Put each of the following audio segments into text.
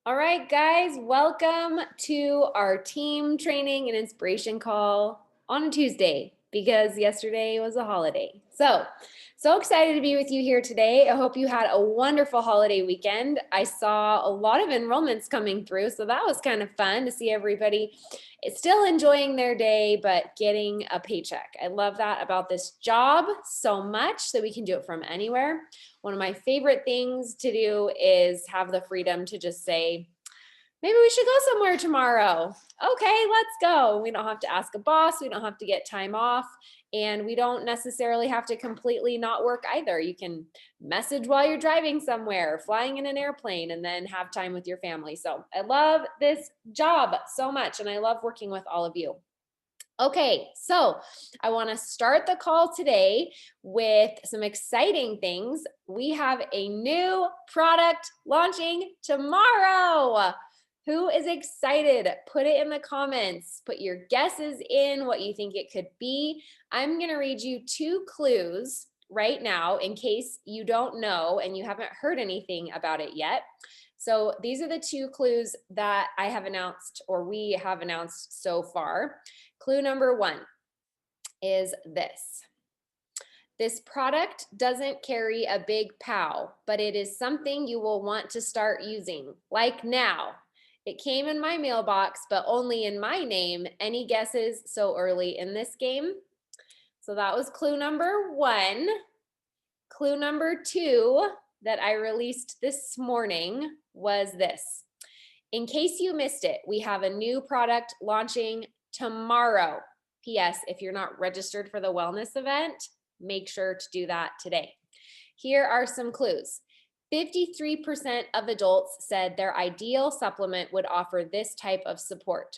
All right, guys, welcome to our team training and inspiration call on a Tuesday because yesterday was a holiday. So excited to be with you here today. I hope you had a wonderful holiday weekend. I saw a lot of enrollments coming through, so that was kind of fun to see everybody still enjoying their day, but getting a paycheck. I love that about this job so much that we can do it from anywhere. One of my favorite things to do is have the freedom to just say, maybe we should go somewhere tomorrow. Okay, let's go. We don't have to ask a boss. We don't have to get time off. And we don't necessarily have to completely not work either. You can message while you're driving somewhere, flying in an airplane, and then have time with your family. So I love this job so much, and I love working with all of you. Okay, so I want to start the call today with some exciting things. We have a new product launching tomorrow. Who is excited? Put it in the comments. Put your guesses in what you think it could be. I'm going to read you two clues right now in case you don't know and you haven't heard anything about it yet. So these are the two clues that I have announced, or we have announced so far. Clue number one is this. This product doesn't carry a big pow, but it is something you will want to start using, like now. It came in my mailbox, but only in my name. Any guesses so early in this game? So that was clue number one. Clue number two that I released this morning was this. In case you missed it, we have a new product launching tomorrow. P.S. If you're not registered for the wellness event, make sure to do that today. Here are some clues. 53% of adults said their ideal supplement would offer this type of support.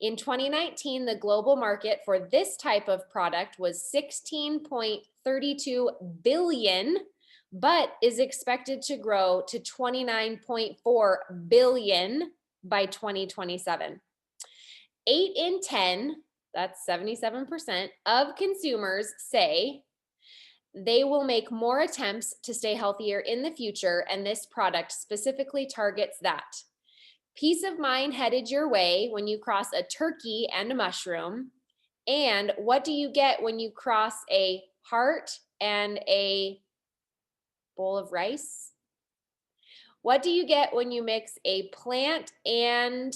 In 2019, the global market for this type of product was 16.32 billion, but is expected to grow to 29.4 billion by 2027. 8 in 10, that's 77%, of consumers say they will make more attempts to stay healthier in the future, and this product specifically targets that. Peace of mind headed your way when you cross a turkey and a mushroom. And what do you get when you cross a heart and a bowl of rice? What do you get when you mix a plant and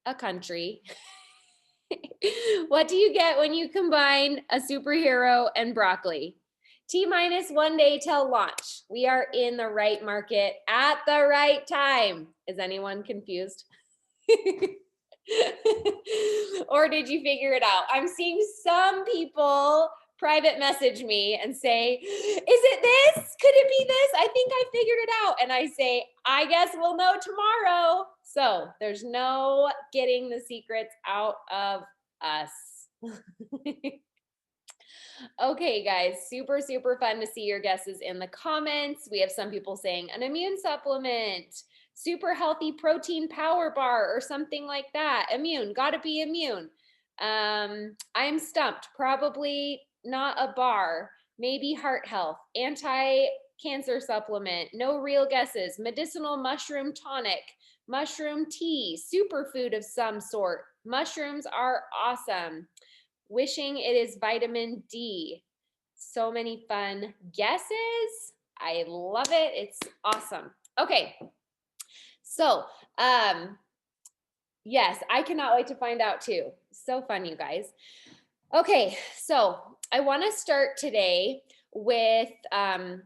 a country? What do you get when you combine a superhero and broccoli? T-minus 1 day till launch. We are in the right market at the right time. Is anyone confused? Or did you figure it out? I'm seeing some people private message me and say, is it this? Could it be this? I think I figured it out. And I say, I guess we'll know tomorrow. So there's no getting the secrets out of us. Okay, guys, super, super fun to see your guesses in the comments. We have some people saying an immune supplement, super healthy protein power bar, or something like that. Immune, gotta be immune. I'm stumped. Probably not a bar. Maybe heart health, anti-cancer supplement. No real guesses. Medicinal mushroom tonic, mushroom tea, superfood of some sort. Mushrooms are awesome. Wishing it is vitamin D. So many fun guesses. I love it. It's awesome. Okay. So, yes, I cannot wait to find out too. So fun, you guys. Okay, so I want to start today with a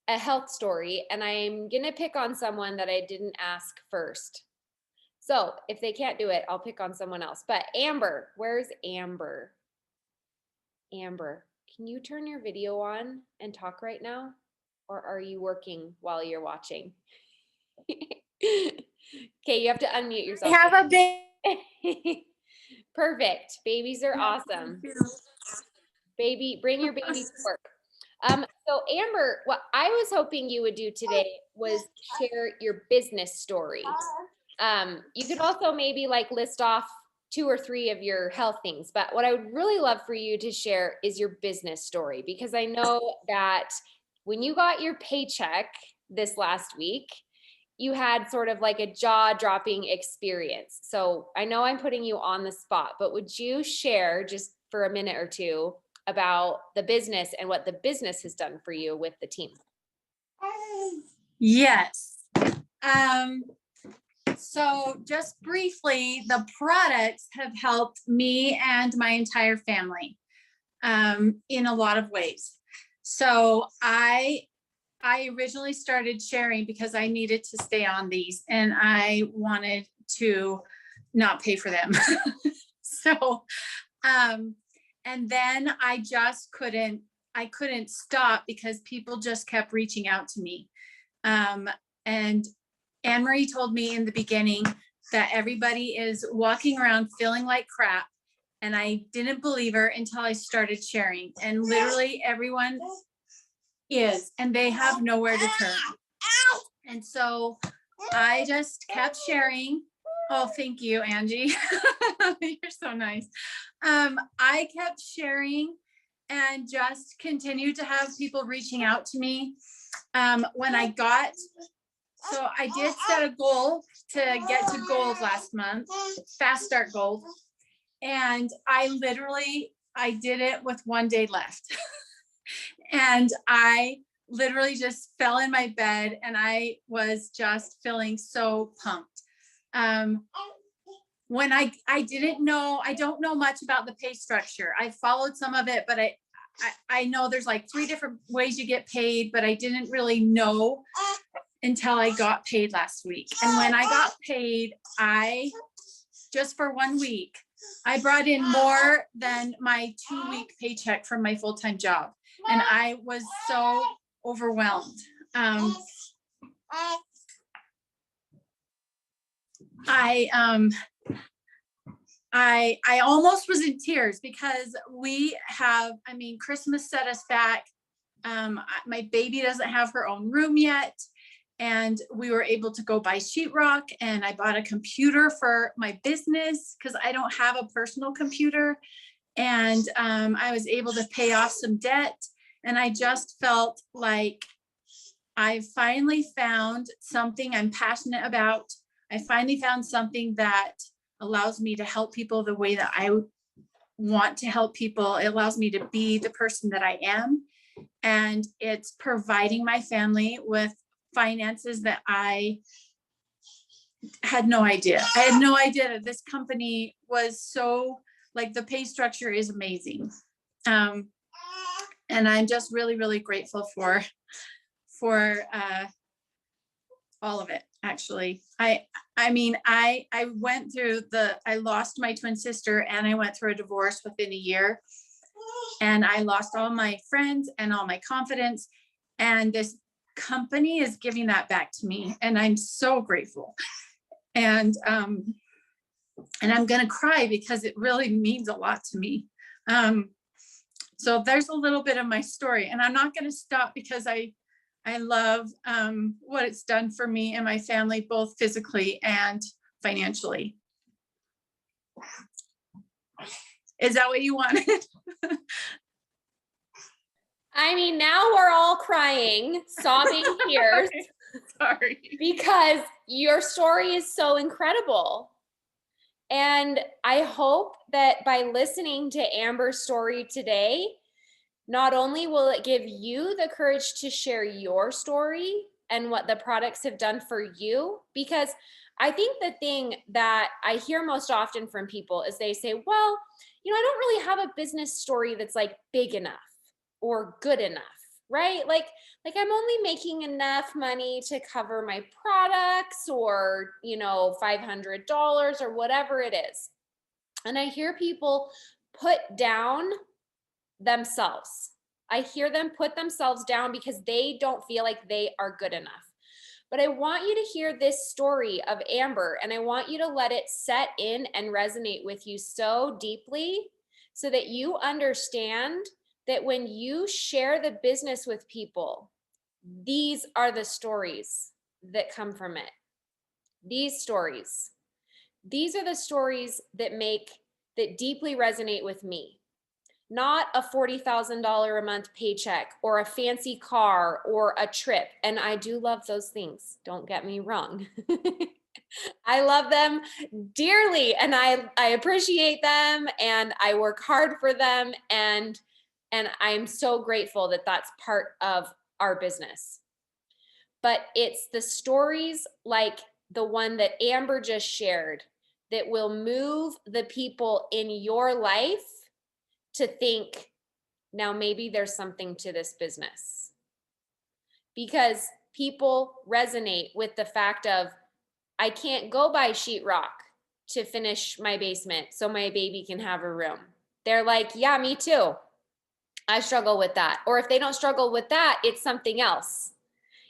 health story, and I'm gonna pick on someone that I didn't ask first. So if they can't do it, I'll pick on someone else. But Amber, where's Amber? Amber, can you turn your video on and talk right now? Or are you working while you're watching? Okay, you have to unmute yourself. I have a big. Perfect. Babies are awesome. Baby, bring your baby to work. So Amber, what I was hoping you would do today was share your business story. You could also maybe like list off 2 or 3 of your health things, but what I would really love for you to share is your business story, because I know that when you got your paycheck this last week, you had sort of like a jaw-dropping experience. So I know I'm putting you on the spot, but would you share just for a minute or two about the business and what the business has done for you with the team? Yes. So just briefly, the products have helped me and my entire family in a lot of ways. So I originally started sharing because I needed to stay on these and I wanted to not pay for them. So, and then I just couldn't stop because people just kept reaching out to me. And Anne-Marie told me in the beginning that everybody is walking around feeling like crap. And I didn't believe her until I started sharing. And literally everyone is, and they have nowhere to turn. And so I just kept sharing. Oh, thank you, Angie. You're so nice. I kept sharing and just continued to have people reaching out to me. So I did set a goal to get to gold last month, fast start gold. And I did it with 1 day left. And I literally just fell in my bed and I was just feeling so pumped. When I don't know much about the pay structure. I followed some of it, but I know there's like 3 different ways you get paid, but I didn't really know until I got paid last week. And when I got paid, just for 1 week, I brought in more than my 2-week paycheck from my full-time job. And I was so overwhelmed. I almost was in tears because Christmas set us back. My baby doesn't have her own room yet. And we were able to go buy sheetrock, and I bought a computer for my business because I don't have a personal computer. And I was able to pay off some debt. And I just felt like I finally found something I'm passionate about. I finally found something that allows me to help people the way that I want to help people. It allows me to be the person that I am. And it's providing my family with finances that I had no idea. I had no idea that this company was so, like, the pay structure is amazing. And I'm just really, really grateful for all of it, actually. I went through I lost my twin sister and I went through a divorce within a year. And I lost all my friends and all my confidence. And this company is giving that back to me. And I'm so grateful. And I'm going to cry because it really means a lot to me. So there's a little bit of my story, and I'm not going to stop because I love what it's done for me and my family, both physically and financially. Is that what you wanted? I mean, now we're all crying, sobbing tears. Sorry. Because your story is so incredible. And I hope that by listening to Amber's story today, not only will it give you the courage to share your story and what the products have done for you, because I think the thing that I hear most often from people is they say, well, I don't really have a business story that's like big enough or good enough, right? Like I'm only making enough money to cover my products or, $500 or whatever it is. And I hear people put down themselves. I hear them put themselves down because they don't feel like they are good enough. But I want you to hear this story of Amber, and I want you to let it set in and resonate with you so deeply so that you understand that when you share the business with people, these are the stories that come from it. These stories. These are the stories that deeply resonate with me. not a $40,000 a month paycheck or a fancy car or a trip. And I do love those things. Don't get me wrong. I love them dearly and I appreciate them and I work hard for them and I'm so grateful that that's part of our business. But it's the stories like the one that Amber just shared that will move the people in your life to think, now maybe there's something to this business. Because people resonate with the fact of, I can't go buy sheetrock to finish my basement so my baby can have a room. They're like, yeah, me too. I struggle with that. Or if they don't struggle with that, it's something else.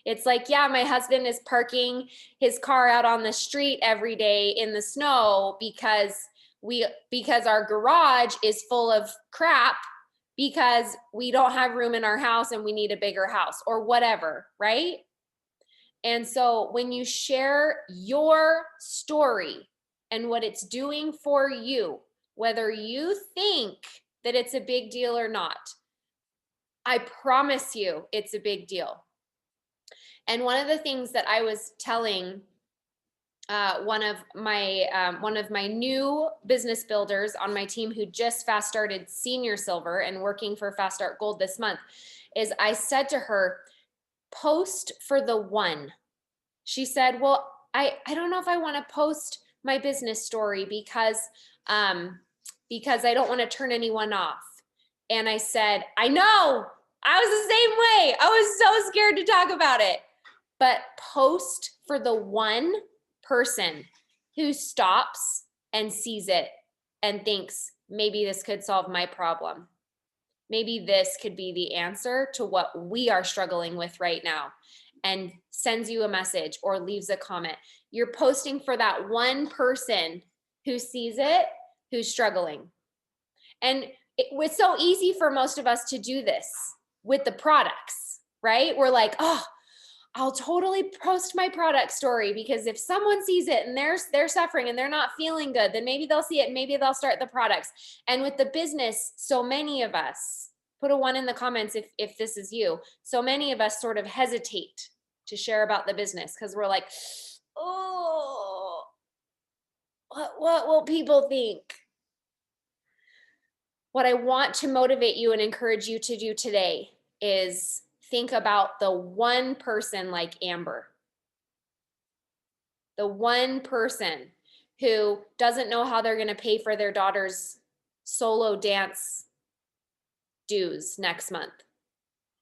It's like, yeah, my husband is parking his car out on the street every day in the snow because our garage is full of crap because we don't have room in our house and we need a bigger house or whatever, right? And so when you share your story and what it's doing for you, whether you think that it's a big deal or not, I promise you it's a big deal. And one of the things that I was telling one of my new business builders on my team who just fast started senior silver and working for Fast Start Gold this month is I said to her, post for the one. She said, well, I don't know if I want to post my business story because I don't want to turn anyone off. And I said, I know, I was the same way. I was so scared to talk about it. But post for the one person who stops and sees it and thinks, maybe this could solve my problem. Maybe this could be the answer to what we are struggling with right now, and sends you a message or leaves a comment. You're posting for that one person who sees it, who's struggling. And it's so easy for most of us to do this with the products, right? We're like, oh, I'll totally post my product story because if someone sees it and they're suffering and they're not feeling good, then maybe they'll see it and maybe they'll start the products. And with the business, so many of us, put a 1 in the comments if this is you, so many of us sort of hesitate to share about the business because we're like, oh, what will people think? What I want to motivate you and encourage you to do today is think about the one person like Amber. The one person who doesn't know how they're going to pay for their daughter's solo dance dues next month.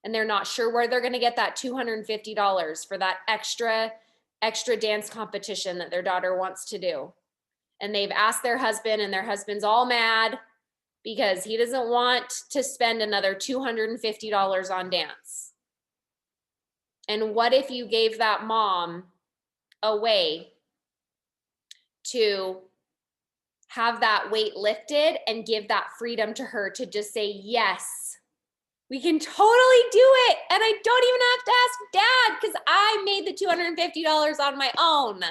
And they're not sure where they're going to get that $250 for that extra dance competition that their daughter wants to do. And they've asked their husband and their husband's all mad because he doesn't want to spend another $250 on dance. And what if you gave that mom a way to have that weight lifted and give that freedom to her to just say, yes, we can totally do it. And I don't even have to ask dad because I made the $250 on my own,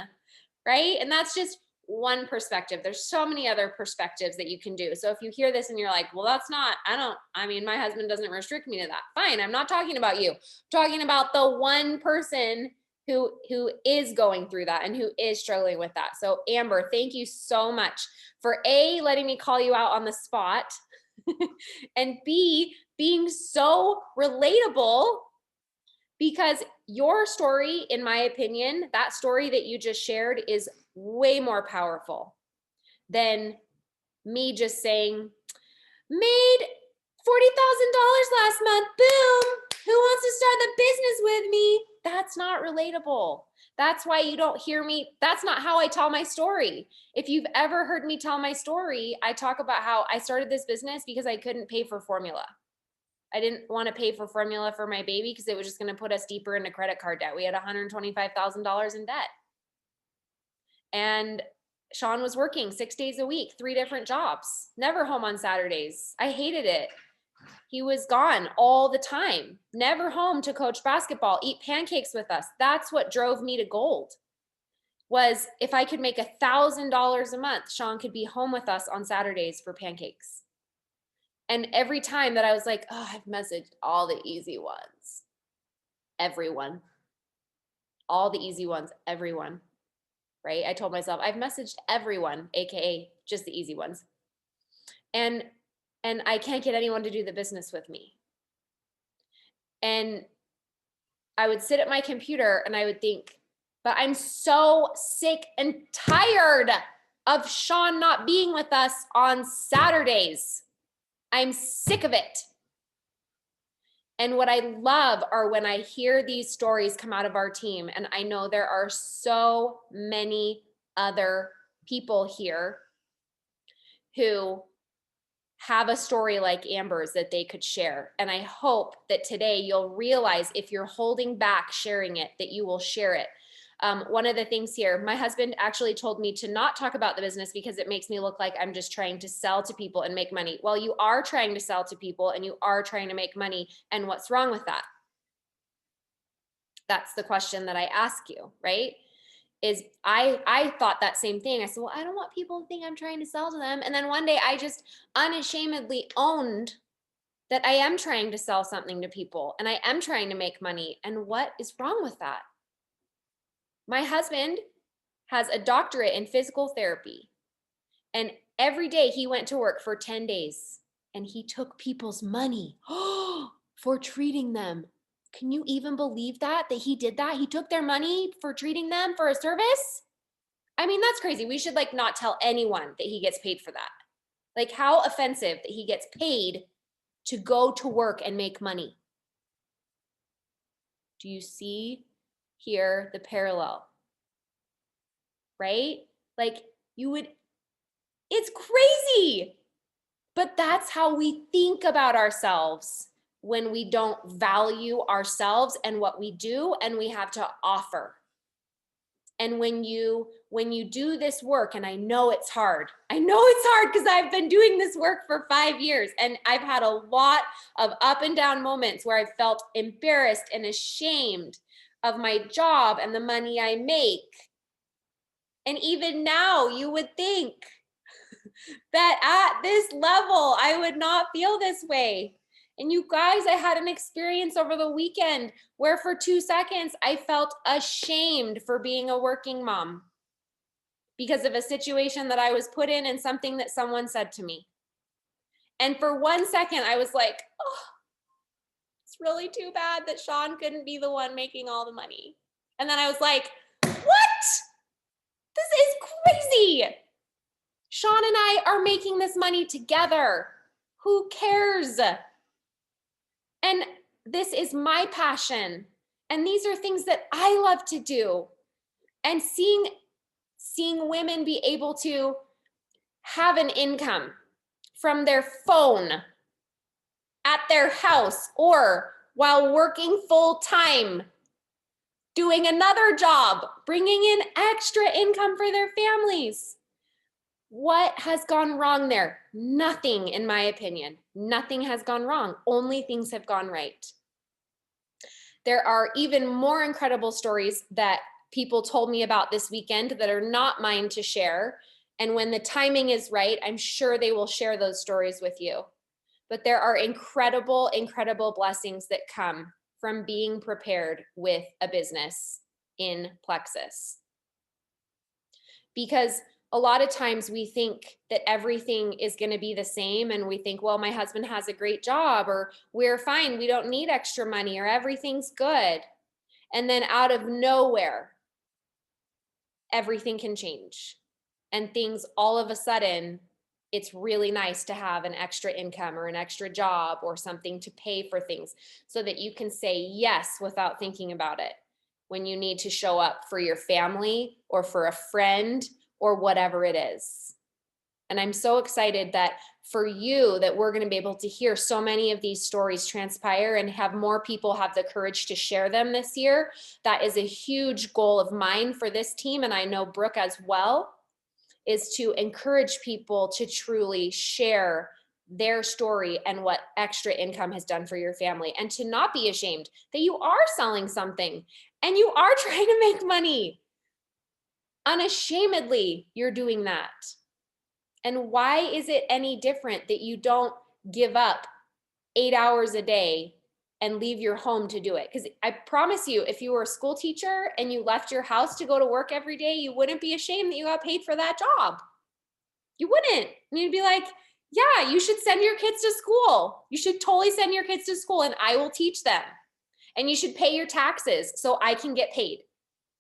right? And that's just one perspective. There's so many other perspectives that you can do. So if you hear this and you're like, well, that's not, my husband doesn't restrict me to that. Fine. I'm not talking about you. I'm talking about the one person who is going through that and who is struggling with that. So Amber, thank you so much for A, letting me call you out on the spot and B, being so relatable, because your story, in my opinion, that story that you just shared is way more powerful than me just saying, made $40,000 last month, boom, who wants to start the business with me? That's not relatable. That's why you don't hear me. That's not how I tell my story. If you've ever heard me tell my story, I talk about how I started this business because I couldn't pay for formula. I didn't want to pay for formula for my baby because it was just going to put us deeper into credit card debt. We had $125,000 in debt. And Sean was working 6 days a week, 3 different jobs, never home on Saturdays. I hated it. He was gone all the time, never home to coach basketball, eat pancakes with us. That's what drove me to gold, was if I could make $1,000 a month, Sean could be home with us on Saturdays for pancakes. And every time that I was like, oh, I've messaged all the easy ones, everyone, all the easy ones, everyone, right? I told myself I've messaged everyone, AKA just the easy ones. And I can't get anyone to do the business with me. And I would sit at my computer and I would think, but I'm so sick and tired of Sean not being with us on Saturdays. I'm sick of it. And what I love are when I hear these stories come out of our team, and I know there are so many other people here who have a story like Amber's that they could share. And I hope that today you'll realize if you're holding back sharing it, that you will share it. One of the things here, my husband actually told me to not talk about the business because it makes me look like I'm just trying to sell to people and make money. Well, you are trying to sell to people and you are trying to make money. And what's wrong with that? That's the question that I ask you, right? Is I thought that same thing. I said, well, I don't want people to think I'm trying to sell to them. And then one day I just unashamedly owned that I am trying to sell something to people and I am trying to make money. And what is wrong with that? My husband has a doctorate in physical therapy. And every day he went to work for 10 days and he took people's money for treating them. Can you even believe that he did that? He took their money for treating them for a service? I mean, that's crazy. We should like not tell anyone that he gets paid for that. Like how offensive that he gets paid to go to work and make money. Do you see here the parallel? Right? Like it's crazy. But that's how we think about ourselves when we don't value ourselves and what we do and we have to offer. And when you do this work, and I know it's hard because I've been doing this work for 5 years and I've had a lot of up and down moments where I felt embarrassed and ashamed of my job and the money I make. And even now you would think that at this level, I would not feel this way. And you guys, I had an experience over the weekend where for 2 seconds, I felt ashamed for being a working mom because of a situation that I was put in and something that someone said to me. And for 1 second, I was like, oh, it's really too bad that Sean couldn't be the one making all the money. And then I was like, what? This is crazy. Sean and I are making this money together. Who cares? And this is my passion. And these are things that I love to do. And seeing women be able to have an income from their phone at their house or while working full time, doing another job, bringing in extra income for their families. What has gone wrong there? Nothing, in my opinion. Nothing has gone wrong. Only things have gone right. There are even more incredible stories that people told me about this weekend that are not mine to share. And when the timing is right, I'm sure they will share those stories with you. But there are incredible, incredible blessings that come from being prepared with a business in Plexus. Because a lot of times we think that everything is going to be the same and we think, well, my husband has a great job or we're fine. We don't need extra money or everything's good. And then out of nowhere, everything can change and things all of a sudden, it's really nice to have an extra income or an extra job or something to pay for things so that you can say yes without thinking about it when you need to show up for your family or for a friend or whatever it is. And I'm so excited that for you, that we're going to be able to hear so many of these stories transpire and have more people have the courage to share them this year. That is a huge goal of mine for this team. And I know Brooke as well, is to encourage people to truly share their story and what extra income has done for your family and to not be ashamed that you are selling something and you are trying to make money. Unashamedly, you're doing that. And why is it any different that you don't give up 8 hours a day and leave your home to do it. Because I promise you, if you were a school teacher and you left your house to go to work every day, you wouldn't be ashamed that you got paid for that job. You wouldn't. You'd be like, yeah, you should send your kids to school. You should totally send your kids to school and I will teach them. And you should pay your taxes so I can get paid,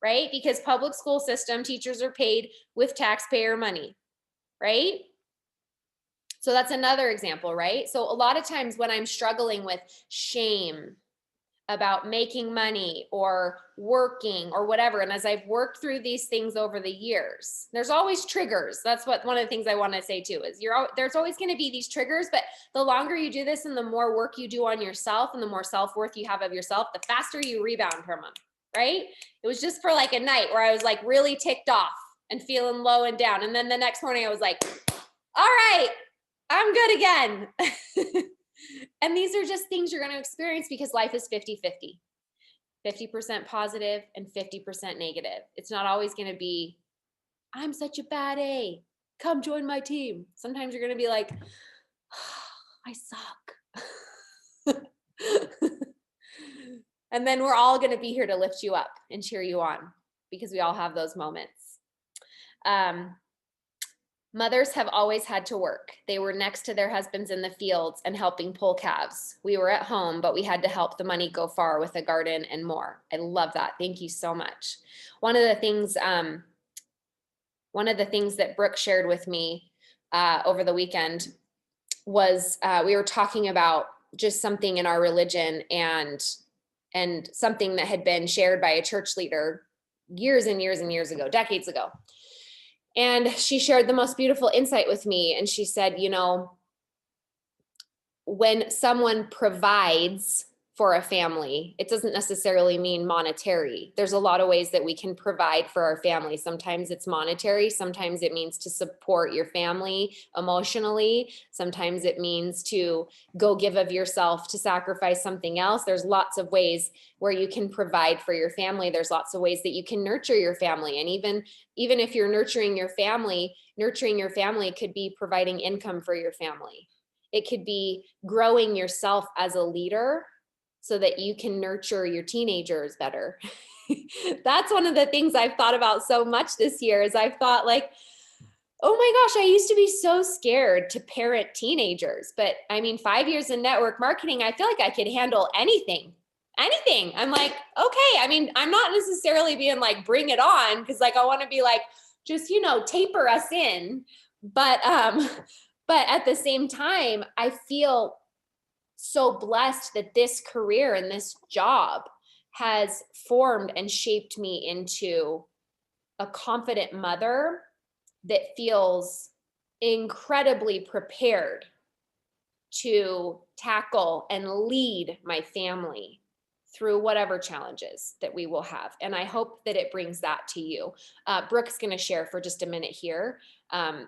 right? Because public school system teachers are paid with taxpayer money, right? So that's another example, right? So a lot of times when I'm struggling with shame about making money or working or whatever, and as I've worked through these things over the years, there's always triggers. That's what one of the things I want to say too is there's always going to be these triggers, but the longer you do this and the more work you do on yourself and the more self-worth you have of yourself, the faster you rebound from them, right? It was just for like a night where I was like really ticked off and feeling low and down. And then the next morning I was like, all right, I'm good again. And these are just things you're going to experience because life is 50-50, 50% positive and 50% negative. It's not always going to be, I'm such a bad A, come join my team. Sometimes you're going to be like, oh, I suck. And then we're all going to be here to lift you up and cheer you on because we all have those moments. Mothers have always had to work. They were next to their husbands in the fields and helping pull calves. We were at home, but we had to help the money go far with a garden and more. I love that. Thank you so much. One of the things that Brooke shared with me over the weekend was we were talking about just something in our religion and something that had been shared by a church leader years and years and years ago, decades ago. And she shared the most beautiful insight with me. And she said, you know, when someone provides for a family, it doesn't necessarily mean monetary. There's a lot of ways that we can provide for our family. Sometimes it's monetary. Sometimes it means to support your family emotionally. Sometimes it means to go give of yourself to sacrifice something else. There's lots of ways where you can provide for your family. There's lots of ways that you can nurture your family. And even if you're nurturing your family could be providing income for your family. It could be growing yourself as a leader so that you can nurture your teenagers better. That's one of the things I've thought about so much this year is I've thought like, oh my gosh, I used to be so scared to parent teenagers. But I mean, 5 years in network marketing, I feel like I could handle anything. I'm like, okay. I mean, I'm not necessarily being like, bring it on. Cause like, I want to be like, just, you know, taper us in. But at the same time, I feel so blessed that this career and this job has formed and shaped me into a confident mother that feels incredibly prepared to tackle and lead my family through whatever challenges that we will have. And I hope that it brings that to you. Brooke's going to share for just a minute here.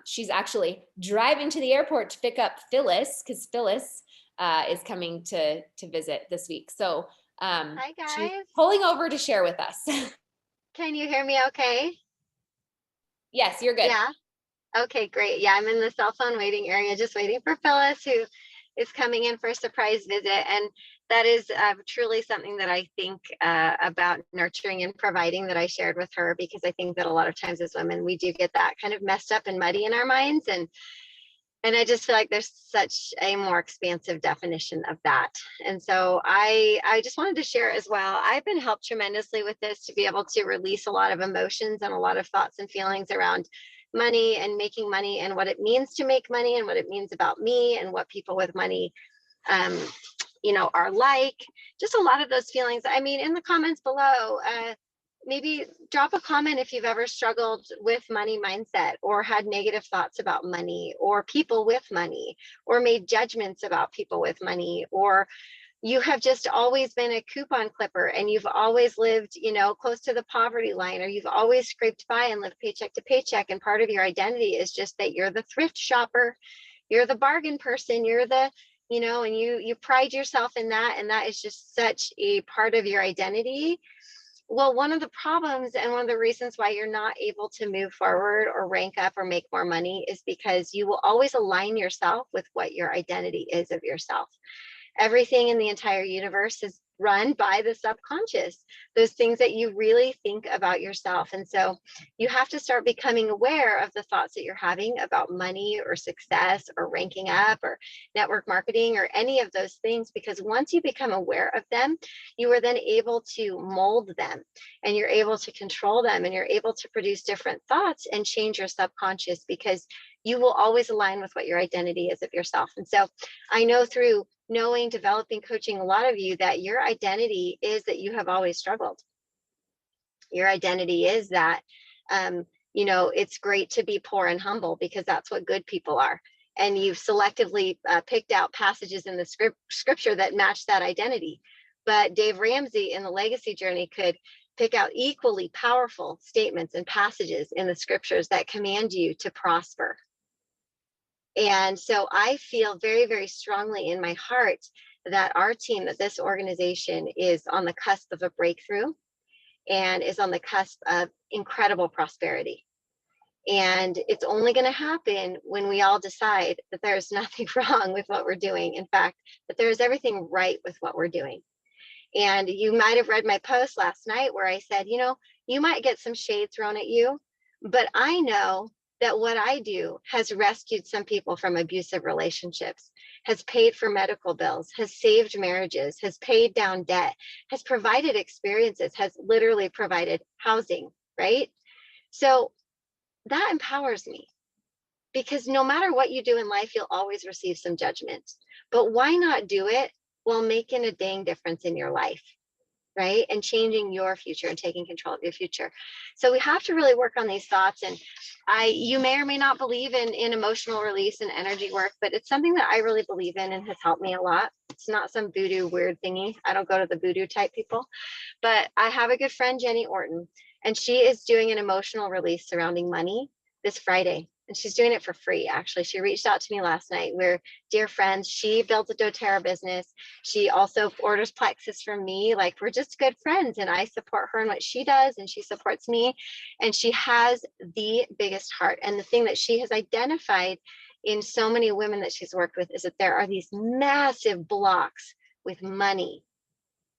She's actually driving to the airport to pick up Phyllis because Phyllis is coming to visit this week. So Hi she's guys. pulling over to share with us. Can you hear me okay? Yes, you're good. Yeah. Okay, great. Yeah, I'm in the cell phone waiting area, just waiting for Phyllis, who is coming in for a surprise visit. And that is truly something that I think about nurturing and providing that I shared with her, because I think that a lot of times as women, we do get that kind of messed up and muddy in our minds. And I just feel like there's such a more expansive definition of that. And so I just wanted to share as well. I've been helped tremendously with this to be able to release a lot of emotions and a lot of thoughts and feelings around money and making money and what it means to make money and what it means about me and what people with money, are like. Just a lot of those feelings. I mean, in the comments below, maybe drop a comment if you've ever struggled with money mindset or had negative thoughts about money or people with money or made judgments about people with money, or you have just always been a coupon clipper and you've always lived, close to the poverty line, or you've always scraped by and lived paycheck to paycheck. And part of your identity is just that you're the thrift shopper, you're the bargain person, you're the, and you pride yourself in that. And that is just such a part of your identity. Well, one of the problems and one of the reasons why you're not able to move forward or rank up or make more money is because you will always align yourself with what your identity is of yourself. Everything in the entire universe is run by the subconscious, those things that you really think about yourself. And so you have to start becoming aware of the thoughts that you're having about money or success or ranking up or network marketing or any of those things, because once you become aware of them, you are then able to mold them and you're able to control them and you're able to produce different thoughts and change your subconscious, because you will always align with what your identity is of yourself. And so I know through knowing, developing, coaching a lot of you, that your identity is that you have always struggled. Your identity is that, it's great to be poor and humble because that's what good people are. And you've selectively picked out passages in the scripture that match that identity. But Dave Ramsey in the Legacy Journey could pick out equally powerful statements and passages in the scriptures that command you to prosper. And so I feel very, very strongly in my heart that our team, that this organization is on the cusp of a breakthrough and is on the cusp of incredible prosperity. And it's only going to happen when we all decide that there's nothing wrong with what we're doing. In fact, that there is everything right with what we're doing. And you might have read my post last night where I said, you might get some shade thrown at you, but I know that what I do has rescued some people from abusive relationships, has paid for medical bills, has saved marriages, has paid down debt, has provided experiences, has literally provided housing, right? So that empowers me, because no matter what you do in life, you'll always receive some judgment. But why not do it while making a dang difference in your life? Right? And changing your future and taking control of your future. So we have to really work on these thoughts. And you may or may not believe in emotional release and energy work, but it's something that I really believe in and has helped me a lot. It's not some voodoo weird thingy. I don't go to the voodoo type people, but I have a good friend, Jenny Orton, and she is doing an emotional release surrounding money this Friday. And she's doing it for free, actually. She reached out to me last night. We're dear friends. She built a doTERRA business. She also orders plexus from me. Like, we're just good friends, and I support her in what she does, and she supports me. And she has the biggest heart. And the thing that she has identified in so many women that she's worked with is that there are these massive blocks with money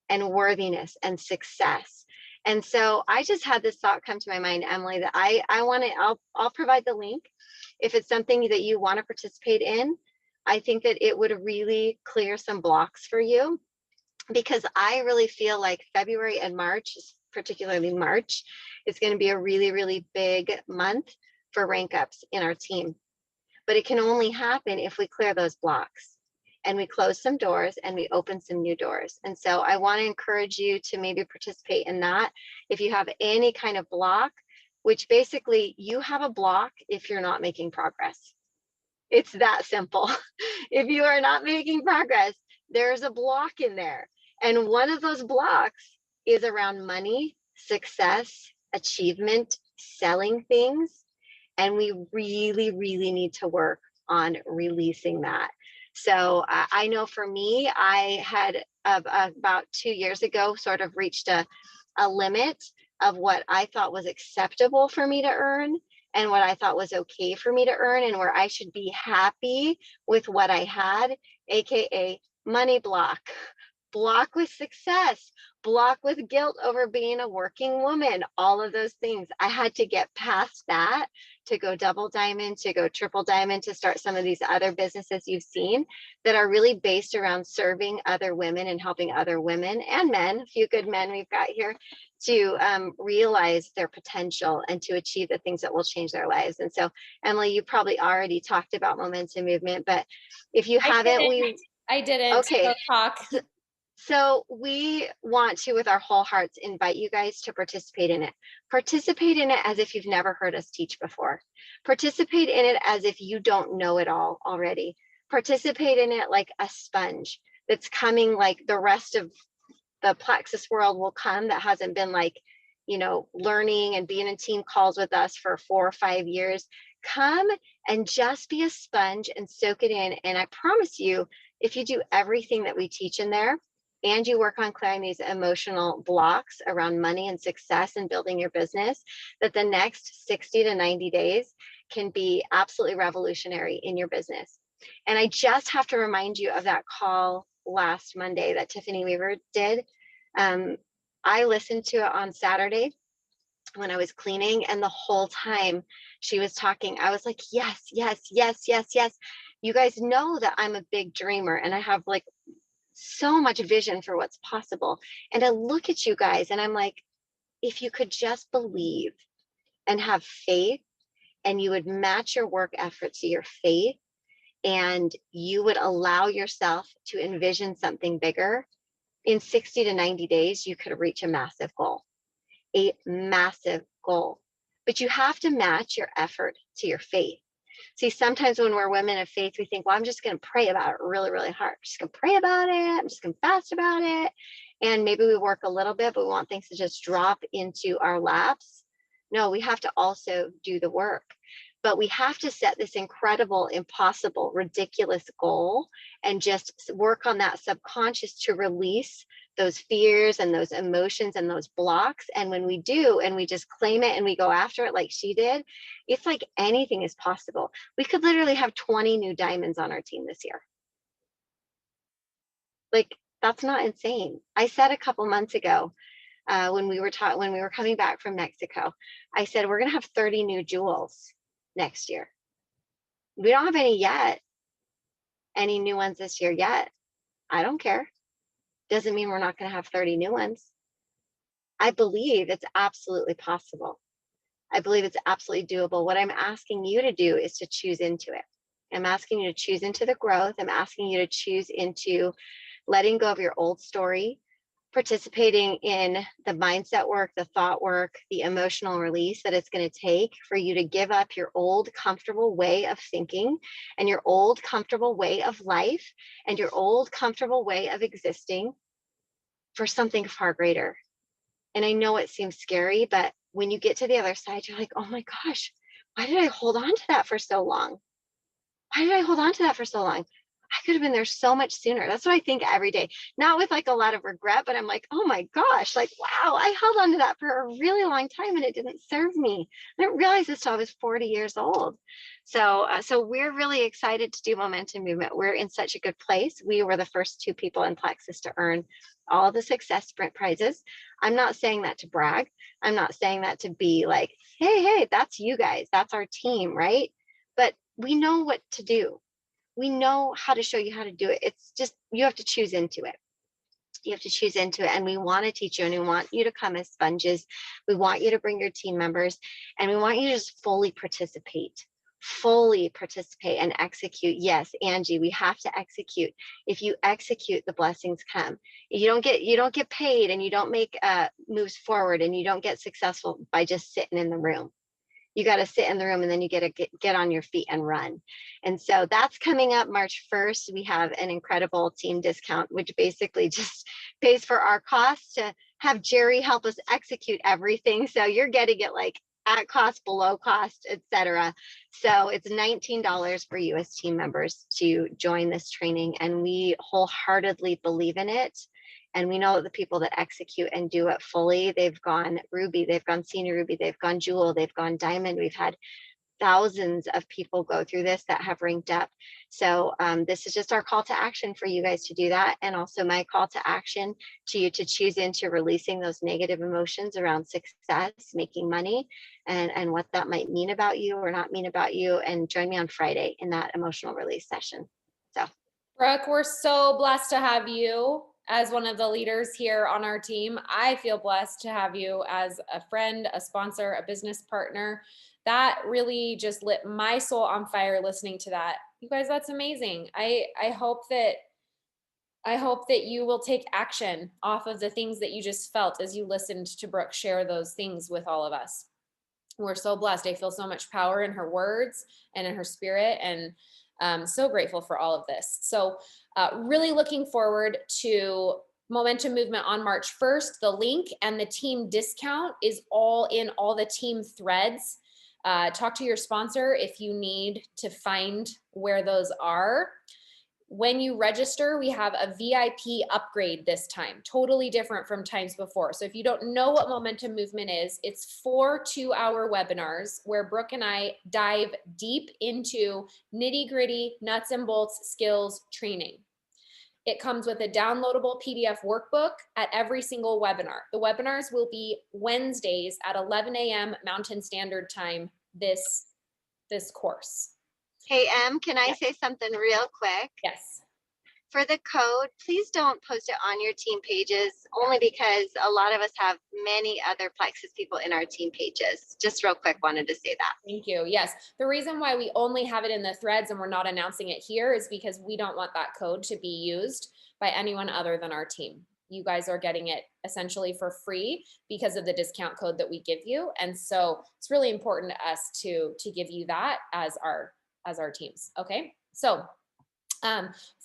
and worthiness and success. And so I just had this thought come to my mind, Emily, that I want to, I'll provide the link. If it's something that you want to participate in, I think that it would really clear some blocks for you, because I really feel like February and March, particularly March, is going to be a really, really big month for rank ups in our team. But it can only happen if we clear those blocks and we close some doors and we open some new doors. And so I want to encourage you to maybe participate in that. If you have any kind of block, which basically you have a block if you're not making progress. It's that simple. If you are not making progress, there's a block in there. And one of those blocks is around money, success, achievement, selling things. And we really, really need to work on releasing that. So I know for me, I had about 2 years ago sort of reached a limit of what I thought was acceptable for me to earn and what I thought was okay for me to earn, and where I should be happy with what I had, AKA money block. Block with success, block with guilt over being a working woman, all of those things. I had to get past that to go double diamond, to go triple diamond, to start some of these other businesses you've seen that are really based around serving other women and helping other women and men, a few good men we've got here, to realize their potential and to achieve the things that will change their lives. And so, Emily, you probably already talked about momentum movement, but if you haven't, I didn't. Okay. So talk. So we want to, with our whole hearts, invite you guys to participate in it. Participate in it as if you've never heard us teach before. Participate in it as if you don't know it all already. Participate in it like a sponge that's coming, like the rest of the Plexus world will come, that hasn't been learning and being in team calls with us for 4 or 5 years. Come and just be a sponge and soak it in. And I promise you, if you do everything that we teach in there, and you work on clearing these emotional blocks around money and success and building your business, that the next 60 to 90 days can be absolutely revolutionary in your business. And I just have to remind you of that call last Monday that Tiffany Weaver did. I listened to it on Saturday when I was cleaning, and the whole time she was talking, I was like, yes, yes, yes, yes, yes. You guys know that I'm a big dreamer and I have like so much vision for what's possible. And I look at you guys and I'm like, if you could just believe and have faith, and you would match your work effort to your faith, and you would allow yourself to envision something bigger, in 60 to 90 days, you could reach a massive goal. A massive goal. But you have to match your effort to your faith. See, sometimes when we're women of faith, we think, well, I'm just going to pray about it really, really hard. I'm just going to pray about it. I'm just going to fast about it. And maybe we work a little bit, but we want things to just drop into our laps. No, we have to also do the work. But we have to set this incredible, impossible, ridiculous goal and just work on that subconscious to release those fears and those emotions and those blocks. And when we do, and we just claim it and we go after it like she did, it's like anything is possible. We could literally have 20 new diamonds on our team this year. Like, that's not insane. I said a couple months ago, when we were coming back from Mexico, I said, we're going to have 30 new jewels next year. We don't have any yet, any new ones this year yet. I don't care. Doesn't mean we're not going to have 30 new ones. I believe it's absolutely possible. I believe it's absolutely doable. What I'm asking you to do is to choose into it. I'm asking you to choose into the growth. I'm asking you to choose into letting go of your old story, participating in the mindset work, the thought work, the emotional release that it's going to take for you to give up your old comfortable way of thinking and your old comfortable way of life and your old comfortable way of existing for something far greater. And I know it seems scary, but when you get to the other side, you're like, oh my gosh, why did I hold on to that for so long? Why did I hold on to that for so long? I could have been there so much sooner. That's what I think every day. Not with like a lot of regret, but I'm like, oh my gosh, like, wow, I held on to that for a really long time and it didn't serve me. I didn't realize this till I was 40 years old. So we're really excited to do Momentum Movement. We're in such a good place. We were the first 2 people in Plexus to earn all the Success Sprint prizes. I'm not saying that to brag. I'm not saying that to be like, hey, that's you guys. That's our team, right? But we know what to do. We know how to show you how to do it. It's just, you have to choose into it. You have to choose into it. And we want to teach you, and we want you to come as sponges. We want you to bring your team members, and we want you to just fully participate and execute. Yes, Angie, we have to execute. If you execute, the blessings come. You don't get paid, and you don't make moves forward, and you don't get successful by just sitting in the room. You got to sit in the room, and then you get on your feet and run. And so that's coming up March 1st. We have an incredible team discount, which basically just pays for our costs to have Jerry help us execute everything. So you're getting it like at cost, below cost, etc. So it's $19 for you as team members to join this training. And we wholeheartedly believe in it. And we know that the people that execute and do it fully, they've gone Ruby, they've gone Senior Ruby, they've gone Jewel, they've gone Diamond. We've had thousands of people go through this that have ranked up. So this is just our call to action for you guys to do that. And also my call to action to you to choose into releasing those negative emotions around success, making money, and what that might mean about you or not mean about you. And join me on Friday in that emotional release session. So, Brooke, we're so blessed to have you as one of the leaders here on our team. I feel blessed to have you as a friend, a sponsor, a business partner. That really just lit my soul on fire listening to that. You guys, that's amazing. I hope that you will take action off of the things that you just felt as you listened to Brooke share those things with all of us. We're so blessed. I feel so much power in her words and in her spirit, and so grateful for all of this. So really looking forward to Momentum Movement on March 1st. The link and the team discount is all in all the team threads. Talk to your sponsor if you need to find where those are. When you register, we have a VIP upgrade this time, totally different from times before. So if you don't know what momentum movement is, it's 4 2-hour webinars where Brooke and I dive deep into nitty-gritty, nuts and bolts skills training. It comes with a downloadable PDF workbook at every single webinar. The webinars will be Wednesdays at 11 a.m. Mountain Standard Time this course. Hey, Em, can I say something real quick? Yes. For the code, please don't post it on your team pages, only because a lot of us have many other Plexus people in our team pages. Just real quick, wanted to say that. Thank you. Yes. The reason why we only have it in the threads and we're not announcing it here is because we don't want that code to be used by anyone other than our team. You guys are getting it essentially for free because of the discount code that we give you. And so it's really important to us to give you that as our teams. Okay. So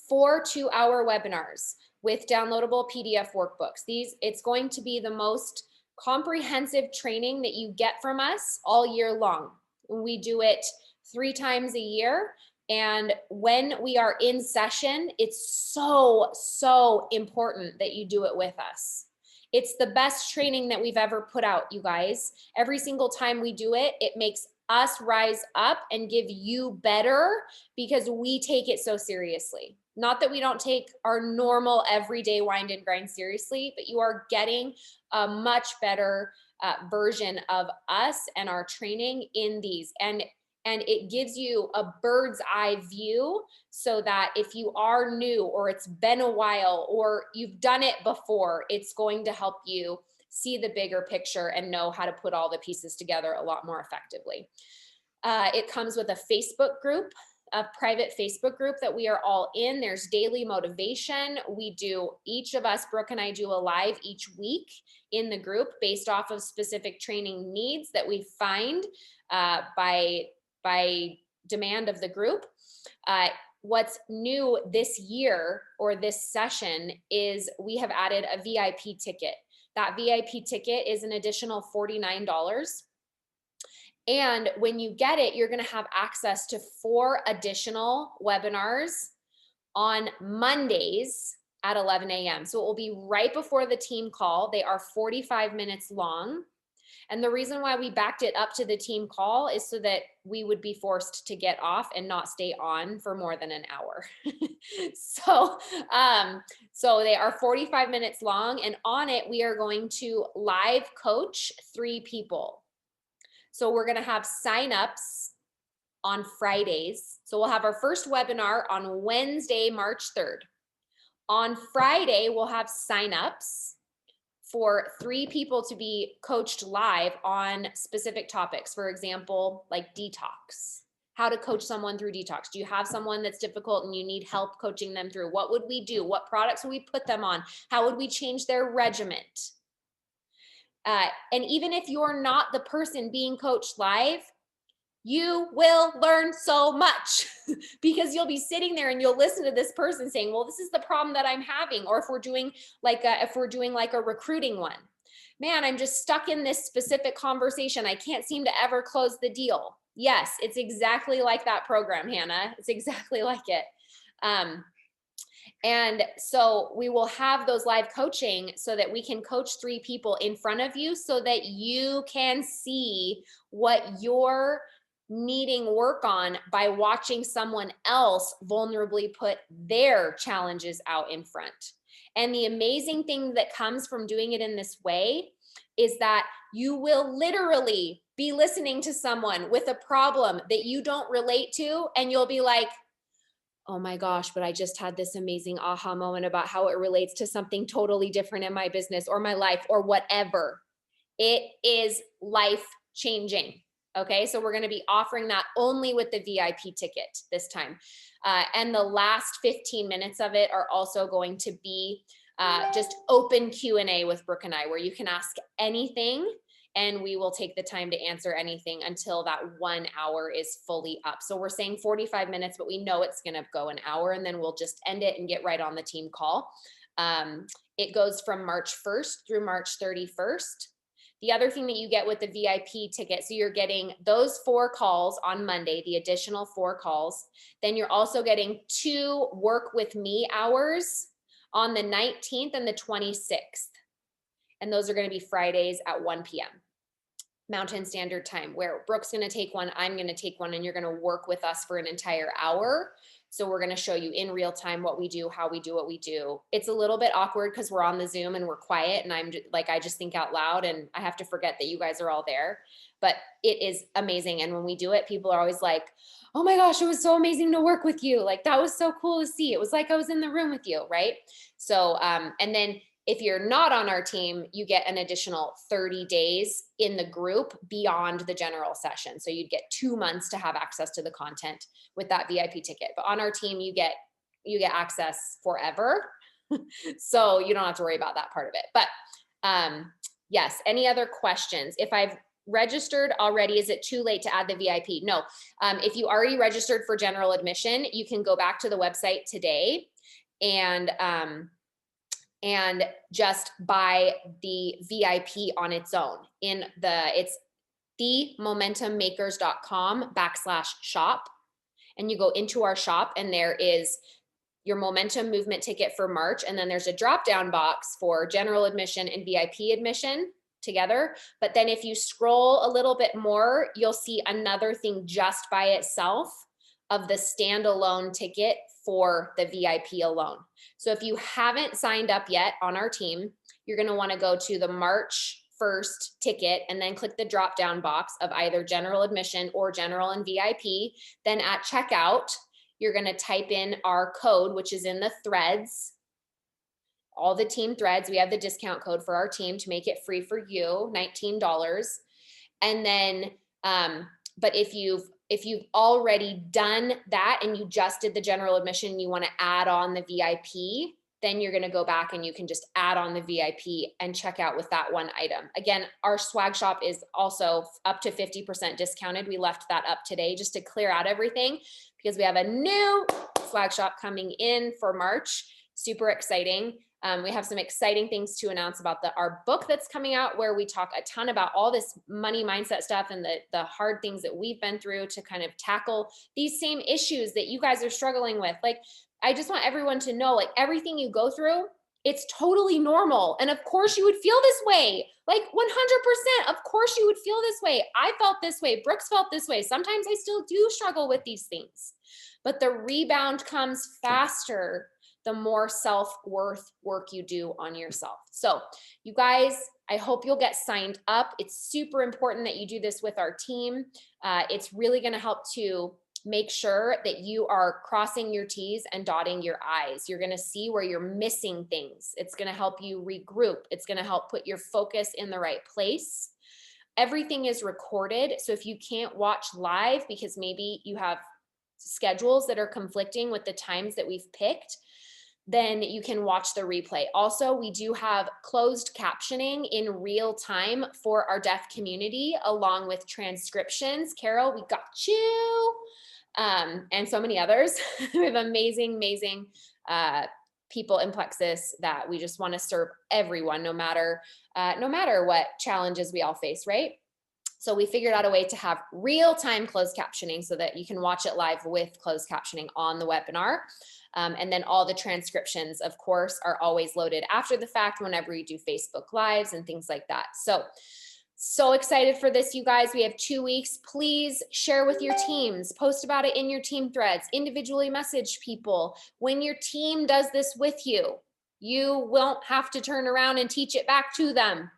4 2-hour webinars with downloadable PDF workbooks. It's going to be the most comprehensive training that you get from us all year long. We do it 3 times a year. And when we are in session, it's so important that you do it with us. It's the best training that we've ever put out, you guys. Every single time we do it, it makes us rise up and give you better because we take it so seriously. Not that we don't take our normal everyday wind and grind seriously, but you are getting a much better version of us and our training in these. And it gives you a bird's eye view so that if you are new or it's been a while or you've done it before, it's going to help you see the bigger picture and know how to put all the pieces together a lot more effectively. It comes with a Facebook group, a private Facebook group that we are all in. There's daily motivation. Each of us, Brooke and I, do a live each week in the group based off of specific training needs that we find by demand of the group. What's new this year or this session is we have added a VIP ticket. That VIP ticket is an additional $49. And when you get it, you're going to have access to 4 additional webinars on Mondays at 11 a.m. So it will be right before the team call. They are 45 minutes long. And the reason why we backed it up to the team call is so that we would be forced to get off and not stay on for more than an hour. So they are 45 minutes long, and on it, we are going to live coach 3 people. So we're going to have signups on Fridays. So we'll have our first webinar on Wednesday, March 3rd. On Friday, we'll have signups for 3 people to be coached live on specific topics. For example, like detox, how to coach someone through detox. Do you have someone that's difficult and you need help coaching them through? What would we do? What products would we put them on? How would we change their regimen? And even if you're not the person being coached live, you will learn so much because you'll be sitting there and you'll listen to this person saying, well, this is the problem that I'm having. Or if we're doing like a recruiting one, man, I'm just stuck in this specific conversation. I can't seem to ever close the deal. Yes, it's exactly like that program, Hannah. It's exactly like it. And so we will have those live coaching so that we can coach 3 people in front of you so that you can see what you're needing work on by watching someone else vulnerably put their challenges out in front. And the amazing thing that comes from doing it in this way is that you will literally be listening to someone with a problem that you don't relate to, and you'll be like, oh my gosh, but I just had this amazing aha moment about how it relates to something totally different in my business or my life or whatever. It is life changing. Okay, so we're going to be offering that only with the VIP ticket this time. And the last 15 minutes of it are also going to be just open Q&A with Brooke and I, where you can ask anything and we will take the time to answer anything until that 1 hour is fully up. So we're saying 45 minutes, but we know it's going to go an hour, and then we'll just end it and get right on the team call. It goes from March 1st through March 31st. the other thing that you get with the VIP ticket, so you're getting those 4 calls on Monday, the additional 4 calls. Then you're also getting 2 work with me hours on the 19th and the 26th. And those are going to be Fridays at 1 p.m. Mountain Standard Time, where Brooke's going to take one, I'm going to take one, and you're going to work with us for an entire hour. So we're going to show you in real time what we do, how we do what we do. It's a little bit awkward because we're on the Zoom and we're quiet, and I'm just, like, I just think out loud and I have to forget that you guys are all there, but it is amazing. And when we do it, people are always like, oh my gosh, it was so amazing to work with you. Like, that was so cool to see. It was like I was in the room with you, right? So, and then if you're not on our team, you get an additional 30 days in the group beyond the general session. So you'd get 2 months to have access to the content with that VIP ticket. But on our team, you get access forever. So you don't have to worry about that part of it. But yes, any other questions? If I've registered already, is it too late to add the VIP? No. If you already registered for general admission, you can go back to the website today and just buy the VIP on its own. It's themomentummakers.com/shop. And you go into our shop, and there is your momentum movement ticket for March. And then there's a drop-down box for general admission and VIP admission together. But then if you scroll a little bit more, you'll see another thing just by itself of the standalone ticket for the VIP alone. So if you haven't signed up yet on our team, you're going to want to go to the March 1st ticket and then click the drop down box of either general admission or general and VIP. Then at checkout, you're going to type in our code, which is in the threads, all the team threads. We have the discount code for our team to make it free for you, $19. And then, but if you've already done that and you just did the general admission, you want to add on the VIP, then you're going to go back and you can just add on the VIP and check out with that one item. Again, our swag shop is also up to 50% discounted. We left that up today just to clear out everything because we have a new swag shop coming in for March. Super exciting. We have some exciting things to announce about our book that's coming out, where we talk a ton about all this money mindset stuff and the hard things that we've been through to kind of tackle these same issues that you guys are struggling with. Like, I just want everyone to know, like, everything you go through, it's totally normal. And of course you would feel this way, like 100%. Of course you would feel this way. I felt this way. Brooks felt this way. Sometimes I still do struggle with these things, but the rebound comes faster the more self-worth work you do on yourself. So you guys, I hope you'll get signed up. It's super important that you do this with our team. It's really going to help to make sure that you are crossing your T's and dotting your I's. You're going to see where you're missing things. It's going to help you regroup. It's going to help put your focus in the right place. Everything is recorded. So if you can't watch live because maybe you have schedules that are conflicting with the times that we've picked, then you can watch the replay. Also, we do have closed captioning in real time for our deaf community, along with transcriptions. Carol, we got you. And so many others. We have amazing people in Plexus that we just want to serve everyone, no matter what challenges we all face, right? So we figured out a way to have real-time closed captioning so that you can watch it live with closed captioning on the webinar. And then all the transcriptions, of course, are always loaded after the fact whenever you do Facebook Lives and things like that. So excited for this, you guys. We have 2 weeks. Please share with your teams, post about it in your team threads, individually message people. When your team does this with you, you won't have to turn around and teach it back to them,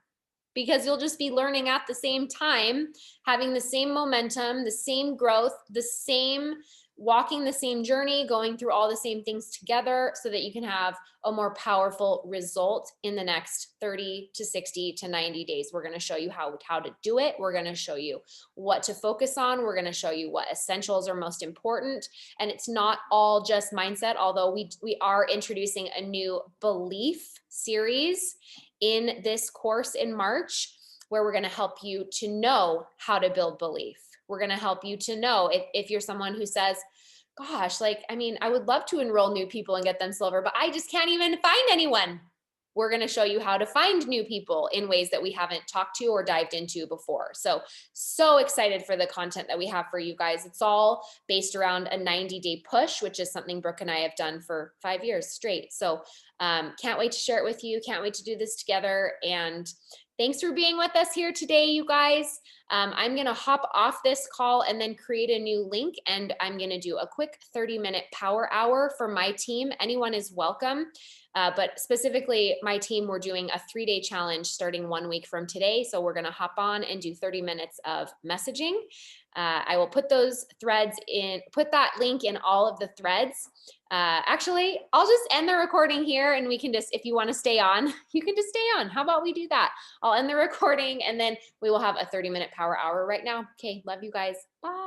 because you'll just be learning at the same time, having the same momentum, the same growth, walking the same journey, going through all the same things together so that you can have a more powerful result in the next 30 to 60 to 90 days. We're going to show you how to do it. We're going to show you what to focus on. We're going to show you what essentials are most important. And it's not all just mindset, although we are introducing a new belief series in this course in March, where we're going to help you to know how to build belief. We're going to help you to know if you're someone who says, gosh, like, I mean, I would love to enroll new people and get them silver, but I just can't even find anyone. we're going to show you how to find new people in ways that we haven't talked to or dived into before. So excited for the content that we have for you guys. It's all based around a 90-day push, which is something Brooke and I have done for 5 years straight. So can't wait to share it with you. Can't wait to do this together. And thanks for being with us here today, you guys. I'm going to hop off this call and then create a new link, and I'm going to do a quick 30-minute power hour for my team. Anyone is welcome. But specifically my team, we're doing a 3-day challenge starting 1 week from today. So we're going to hop on and do 30 minutes of messaging. I will put those threads in, put that link in all of the threads. Actually, I'll just end the recording here, and we can just, if you want to stay on, you can just stay on. How about we do that? I'll end the recording, and then we will have a 30-minute power hour right now. Okay. Love you guys. Bye.